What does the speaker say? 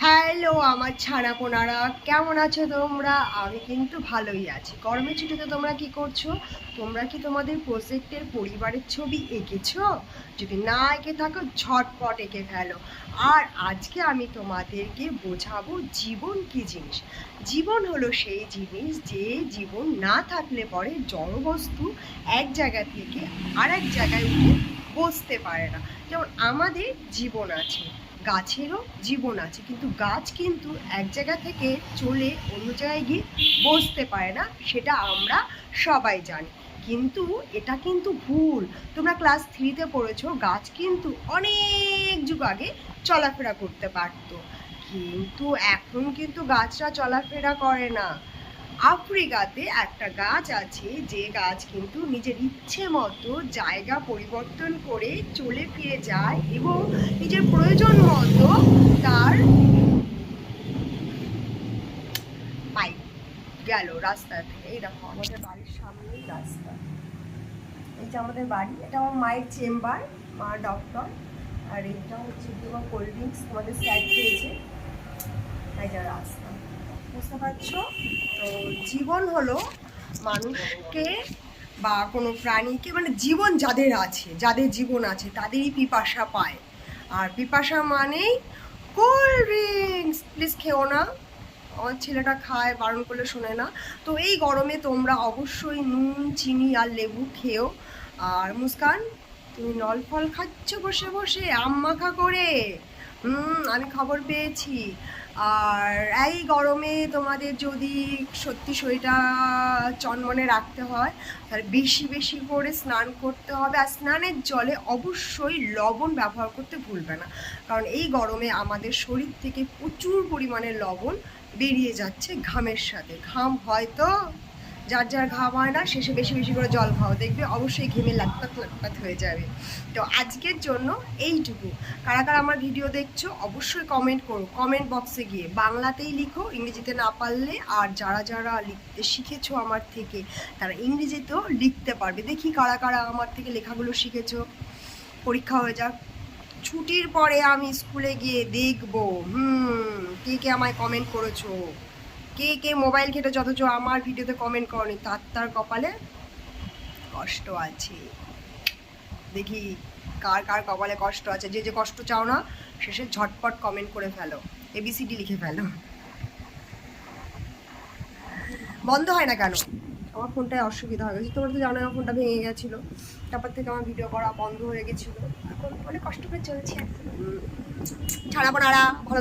Hello আমার ছানাপোনারা, কেমন আছো তোমরা? আমি কিন্তু ভালোই আছি। গরমের ছুটিতে তোমরা কি করছো? তোমরা কি তোমাদের প্রজেক্টের পরিবারের ছবি এঁকেছো? যদি না এঁকে থাকো ঝটপট এঁকে ফেলো। আর আজকে আমি তোমাদেরকে বোঝাবো জীবন কি জিনিস। জীবন হলো সেই জিনিস যে জীবন না থাকলে পরে জড়বস্তু এক জায়গা থেকে আরেক জায়গায় উঠে বসতে পারে না। যেমন আমাদের জীবন আছে, গাছেরও জীবন আছে, কিন্তু গাছ কিন্তু এক জায়গা থেকে চলে অন্য জায়গায় গিয়ে বসতে পারে না, সেটা আমরা সবাই জানি। কিন্তু এটা কিন্তু ভুল। তোমরা ক্লাস 3-তে পড়েছো গাছ কিন্তু অনেক যুগ আগে চলাফেরা করতে পারতো, কিন্তু এখন কিন্তু গাছরা চলাফেরা করে না। আফ্রিকাতে একটা গাছ আছে যে গাছ কিন্তু নিজের ইচ্ছে মতো জায়গা পরিবর্তন করে চলে ফিরে যায় এবং নিজের প্রয়োজন মতো তার পাই গেল রাস্তা থেকে। এই দেখো আমাদের বাড়ির সামনেই রাস্তা, এই যে আমাদের বাড়ি, এটা আমার মায়ের চেম্বার, মা ডক্টর। আর এটা হচ্ছে তোমার কোল্ড ড্রিঙ্কস তোমাদের স্যার খেয়েছে, তাই যা রাস্তা, বুঝতে পারছো? তো জীবন হলো মানুষকে বা কোনো প্রাণীকে, মানে জীবন যাদের আছে, যাদের জীবন আছে তাদেরই পিপাসা পায়। আর পিপাসা মানেই কোল্ড ড্রিঙ্কস। প্লিজ খেও না, আমার ছেলেটা খায়, বারণ করলে শোনে না। তো এই গরমে তোমরা অবশ্যই নুন চিনি আর লেবু খেও। আর মুস্কান, তুমি নল ফল খাচ্ছ বসে বসে আম মাখা করে? আমি খবর পেয়েছি। আর এই গরমে তোমাদের যদি সত্যি শরীরটা চনমনে রাখতে হয় তাহলে বেশি বেশি করে স্নান করতে হবে। আর স্নানের জলে অবশ্যই লবণ ব্যবহার করতে ভুলবে না, কারণ এই গরমে আমাদের শরীর থেকে প্রচুর পরিমাণে লবণ বেরিয়ে যাচ্ছে ঘামের সাথে। ঘাম হয়তো যার যার ঘাম হয় না, শেষে বেশি বেশি করে জল খাও, দেখবে অবশ্যই ঘেমে লাটপাত লাটপাত হয়ে যাবে। তো আজকের জন্য এইটুকু। কারা কারা আমার ভিডিও দেখছো অবশ্যই কমেন্ট করো, কমেন্ট বক্সে গিয়ে বাংলাতেই লিখো, ইংরেজিতে না পারলে। আর যারা যারা লিখতে শিখেছো আমার থেকে তারা ইংরেজিতেও লিখতে পারবে। দেখি কারা কারা আমার থেকে লেখাগুলো শিখেছো। পরীক্ষা হয়ে যাক, ছুটির পরে আমি স্কুলে গিয়ে দেখবো কে কে আমায় কমেন্ট করেছো, কে কে মোবাইল ঘেটে অথচ আমার ভিডিওতে কমেন্ট করনি, তার কপালে কষ্ট আছে। দেখি কার কার কপালে কষ্ট আছে। যে যে কষ্ট চাও না শেষে ঝটপট কমেন্ট করে ফেলো, ABCD লিখে ফেলো। বন্ধ হয় না কেন? আমার ফোনটায় অসুবিধা হয়ে গেছে, তোমরা তো জানো আমার ফোনটা ভেঙে গেছিলো, তারপর থেকে আমার ভিডিও করা বন্ধ হয়ে গেছিলো। এখন অনেক কষ্ট করে চলছে। ছাড়াবো না, ভালো।